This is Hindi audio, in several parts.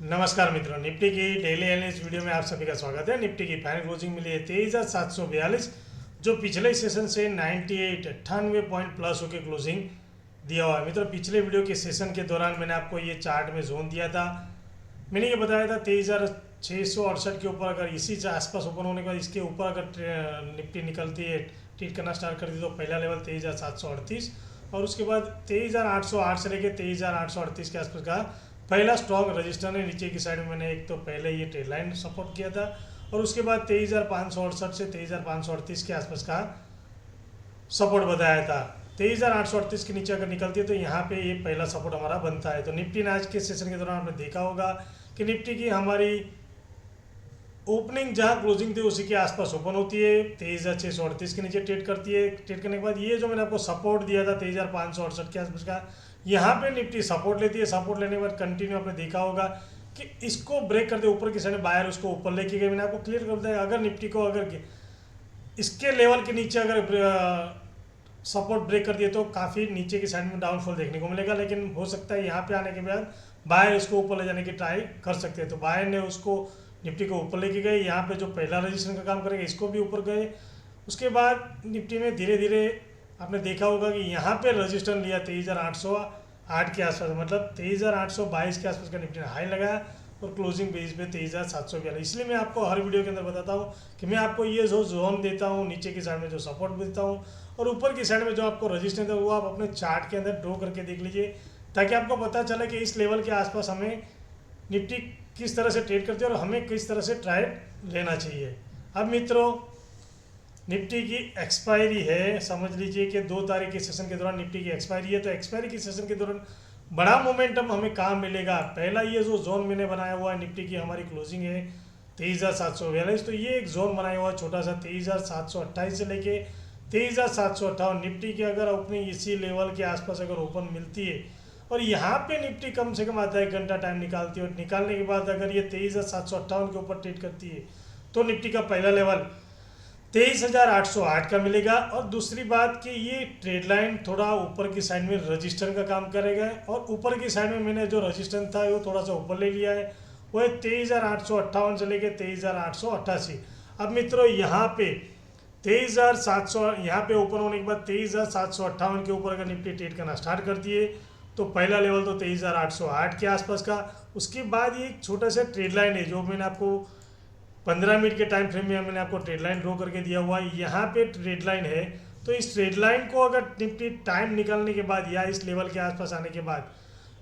नमस्कार मित्रों, निफ्टी की डेली एनालिसिस वीडियो में आप सभी का स्वागत है। निफ्टी की फाइनल क्लोजिंग मिली है 23,742, जो पिछले सेशन से 98 पॉइंट प्लस होकर क्लोजिंग दिया हुआ है। मित्रों, पिछले वीडियो के सेशन के दौरान मैंने आपको ये चार्ट में जोन दिया था। मैंने ये बताया था 23,668 के ऊपर अगर इसी से आसपास ओपन होने के बाद इसके ऊपर अगर निफ्टी निकलती है, ट्रेड करना स्टार्ट करती है, तो पहला लेवल 23,738 और उसके बाद 23,808 से लेकर 23,838 के आसपास का पहला स्ट्रॉन्ग रजिस्टर है। नीचे की साइड में मैंने एक तो पहले ये ट्रेड लाइन सपोर्ट किया था और उसके बाद 23,568 से 23,538 के आसपास का सपोर्ट बताया था। 23,838 के नीचे अगर निकलती है तो यहाँ पे ये पहला सपोर्ट हमारा बनता है। तो निफ्टी ने आज के सेशन के दौरान आपने देखा होगा कि निफ्टी की हमारी ओपनिंग जहाँ क्लोजिंग थी उसी के आसपास ओपन होती है, 23,638 के नीचे ट्रेड करती है। ट्रेड करने के बाद ये जो मैंने आपको सपोर्ट दिया था 23,568 के आसपास का, यहाँ पे निफ्टी सपोर्ट लेती है। सपोर्ट लेने के बाद कंटिन्यू आपने देखा होगा कि इसको ब्रेक करते ऊपर की साइड में बायर उसको ऊपर लेके गए। मैंने आपको क्लियर कर दिया, अगर निफ्टी को अगर इसके लेवल के नीचे अगर सपोर्ट ब्रेक कर दिए तो काफ़ी नीचे की साइड में डाउनफॉल देखने को मिलेगा, लेकिन हो सकता है यहाँ पे आने के बाद बायर इसको ऊपर ले जाने की ट्राई कर सकते हैं। तो बायर ने उसको निफ्टी को ऊपर लेके गए, यहाँ पे जो पहला रजिस्ट्रेशन का काम करेगा इसको भी ऊपर गए। उसके बाद निफ्टी में धीरे धीरे आपने देखा होगा कि यहाँ पे रजिस्टर लिया 23,808 के आसपास, मतलब 23,822 के आसपास का निफ्टी ने हाई लगाया और क्लोजिंग बेस पे 23,742। इसलिए मैं आपको हर वीडियो के अंदर बताता हूँ कि मैं आपको ये जो जोन देता हूँ, नीचे की साइड में जो सपोर्ट देता हूँ और ऊपर की साइड में जो आपको रजिस्टर देता हूँ, वो आप अपने चार्ट के अंदर ड्रॉ करके देख लीजिए, ताकि आपको पता चले कि इस लेवल के आसपास हमें निफ्टी किस तरह से ट्रेड करती है और हमें किस तरह से ट्रेड लेना चाहिए। अब मित्रों, निफ्टी की एक्सपायरी है, समझ लीजिए कि 2 तारीख के सेशन के दौरान निफ्टी की एक्सपायरी है। तो एक्सपायरी के सेशन के दौरान बड़ा मोमेंटम हमें कहाँ मिलेगा? पहला ये जो जोन मैंने बनाया हुआ है, निफ्टी की हमारी क्लोजिंग है 23,742, तो ये एक जोन बनाया हुआ है छोटा सा 23,728 से लेके 23,758। निफ्टी की अगर ओपनिंग इसी लेवल के आसपास अगर ओपन मिलती है और यहाँ पे निफ्टी कम से कम आधा 1 घंटा टाइम निकालती है और निकालने के बाद अगर ये 23,758 के ऊपर ट्रेड करती है तो निफ्टी का पहला लेवल 23,808 का मिलेगा। और दूसरी बात कि ये ट्रेड लाइन थोड़ा ऊपर की साइड में रजिस्टर का काम करेगा और ऊपर की साइड में मैंने जो रजिस्टर था वो थोड़ा सा ऊपर ले लिया है, वो है 23,858 से लेके 23,888। अब मित्रों, यहाँ पे 23,700 यहाँ पे ओपन होने के बाद 23,758 के ऊपर अगर निफ्टी ट्रेड करना स्टार्ट करती है तो पहला लेवल तो 23,808 के आसपास का। उसके बाद ये एक छोटा सा ट्रेड लाइन है जो मैंने आपको 15 मिनट के टाइम फ्रेम में मैंने आपको ट्रेड लाइन ड्रॉ करके दिया हुआ है। यहाँ पे ट्रेड लाइन है, तो इस ट्रेड लाइन को अगर निफ्टी टाइम निकालने के बाद या इस लेवल के आसपास आने के बाद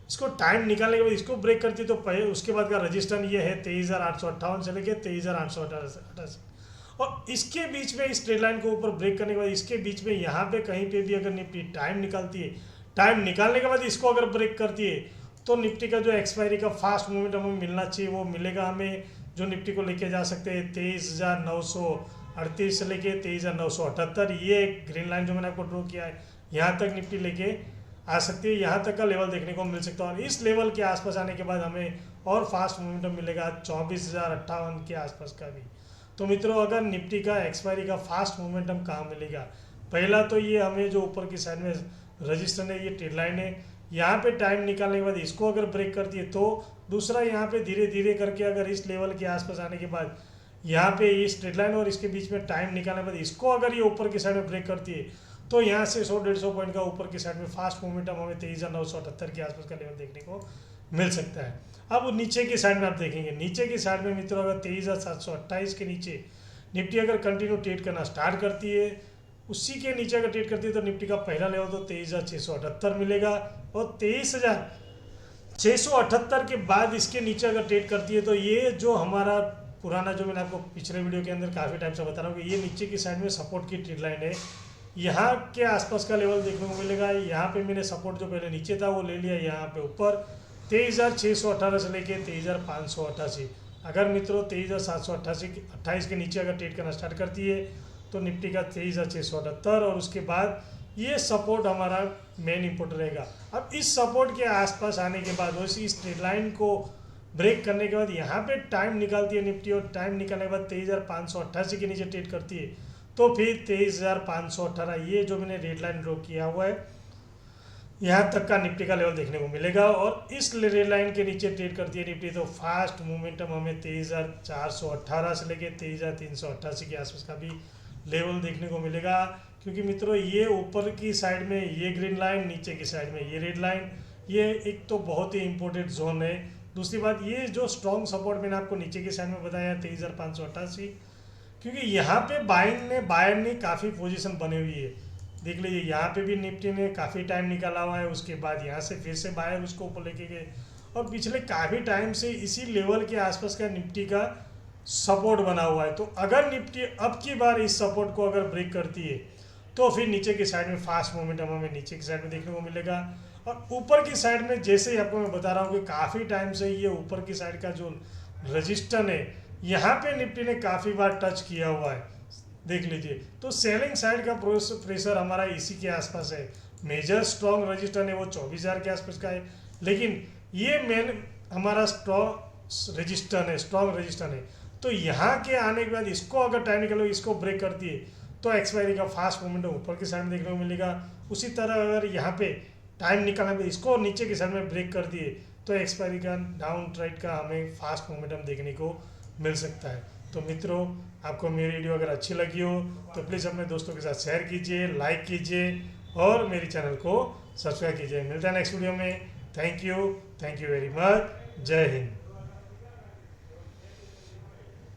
इसको टाइम निकालने के बाद इसको ब्रेक करती है तो उसके बाद का रजिस्टर ये है 23,858 से लेकर 23,888 और इसके बीच में इस ट्रेड लाइन को ऊपर ब्रेक करने के बाद इसके बीच में यहाँ पे कहीं पे भी अगर निफ्टी टाइम निकालती है, टाइम निकालने के बाद इसको अगर ब्रेक करती है तो निफ्टी का जो एक्सपायरी का फास्ट मूवमेंट हमें मिलना चाहिए वो मिलेगा हमें, जो निफ्टी को लेके जा सकते हैं 23,938 से लेके 23,978। ये एक ग्रीन लाइन जो मैंने आपको ड्रॉ किया है, यहाँ तक निफ्टी लेके आ सकती है, यहाँ तक का लेवल देखने को मिल सकता है। और इस लेवल के आसपास आने के बाद हमें और फास्ट मोमेंटम मिलेगा 24,058 के आसपास का भी। तो मित्रों, अगर निफ्टी का एक्सपायरी का फास्ट मोमेंटम कहाँ मिलेगा? पहला तो ये हमें जो ऊपर की साइड में रजिस्टर है, ये ट्रेड लाइन है, यहाँ पे टाइम निकालने के बाद इसको अगर ब्रेक करती है तो दूसरा यहाँ पे धीरे धीरे करके अगर इस लेवल के आसपास आने के बाद यहाँ पे इस ट्रेड लाइन और इसके बीच में टाइम निकालने के बाद इसको अगर ये ऊपर की साइड में ब्रेक करती है तो यहाँ से 100-150 पॉइंट का ऊपर की साइड में फास्ट मोमेंटम हमें 23,978 के आसपास का लेवल देखने को मिल सकता है। अब नीचे की साइड में आप देखेंगे, नीचे की साइड में मित्रों अगर 23,728 के नीचे निफ्टी अगर कंटिन्यू ट्रेड करना स्टार्ट करती है, उसी के नीचे अगर ट्रेड करती है तो निफ्टी का पहला लेवल तो 23,678 मिलेगा और 23,678 के बाद इसके नीचे अगर ट्रेड करती है तो ये जो हमारा पुराना जो मैंने आपको पिछले वीडियो के अंदर काफ़ी टाइम से बता रहा हूँ कि ये नीचे की साइड में सपोर्ट की ट्रेड लाइन है, यहाँ के आसपास का लेवल देखने को मिलेगा। यहाँ पे मैंने सपोर्ट जो पहले नीचे था वो ले लिया, यहाँ पे ऊपर 23,618 से लेके 23,588। अगर मित्रों 23,728 के नीचे अगर ट्रेड करना स्टार्ट करती है तो निफ्टी का 23,678 और उसके बाद ये सपोर्ट हमारा मेन इंपोर्ट रहेगा। अब इस सपोर्ट के आसपास आने के बाद वैसे इस ट्रेड लाइन को ब्रेक करने के बाद यहाँ पे टाइम निकालती है निफ्टी और टाइम निकालने के बाद 23,588 के नीचे ट्रेड करती है तो फिर 23,518 ये जो मैंने रेड लाइन ड्रॉ किया हुआ है यहाँ तक का निफ्टी का लेवल देखने को मिलेगा। और इस रेड लाइन के नीचे ट्रेड करती है निफ्टी, तो फास्ट मोमेंटम हमें 23,418 से लेके 23,388 के आसपास का भी लेवल देखने को मिलेगा। क्योंकि मित्रों ये ऊपर की साइड में ये ग्रीन लाइन, नीचे की साइड में ये रेड लाइन, ये एक तो बहुत ही इंपॉर्टेंट जोन है। दूसरी बात, ये जो स्ट्रॉन्ग सपोर्ट मैंने आपको नीचे की साइड में बताया 23,588, क्योंकि यहाँ पे बायर ने काफ़ी पोजीशन बनी हुई है। देख लीजिए यहाँ पे भी निफ्टी ने काफ़ी टाइम निकाला हुआ है, उसके बाद यहाँ से फिर से बायर उसको ऊपर लेके गए, और पिछले काफ़ी टाइम से इसी लेवल के आसपास का निफ्टी का सपोर्ट बना हुआ है। तो अगर निफ्टी अब की बार इस सपोर्ट को अगर ब्रेक करती है तो फिर नीचे की साइड में फास्ट मोमेंटम हमें नीचे की साइड में देखने को मिलेगा। और ऊपर की साइड में जैसे ही आपको मैं बता रहा हूँ कि काफ़ी टाइम से ये ऊपर की साइड का जो रजिस्टर है यहाँ पे निफ्टी ने काफ़ी बार टच किया हुआ है, देख लीजिए। तो सेलिंग साइड का प्रेशर हमारा इसी के आसपास है। मेजर स्ट्रॉन्ग रजिस्टर है वो 24,000 के आसपास का है, लेकिन ये मेन हमारा स्ट्रॉन्ग रजिस्टर है। तो यहाँ के आने के बाद इसको अगर टाइम निकलो इसको ब्रेक करती है तो एक्सपायरी का फास्ट मोमेंटम ऊपर की साइड में देखने को मिलेगा। उसी तरह अगर यहाँ पे टाइम निकालने पे इसको नीचे की साइड में ब्रेक कर दिए तो एक्सपायरी का डाउन ट्रेड का हमें फास्ट मोमेंटम देखने को मिल सकता है। तो मित्रों, आपको मेरी वीडियो अगर अच्छी लगी हो तो प्लीज़ अपने दोस्तों के साथ शेयर कीजिए, लाइक कीजिए और मेरी चैनल को सब्सक्राइब कीजिए। मिलता है नेक्स्ट वीडियो में। Thank you very much. जय हिंद।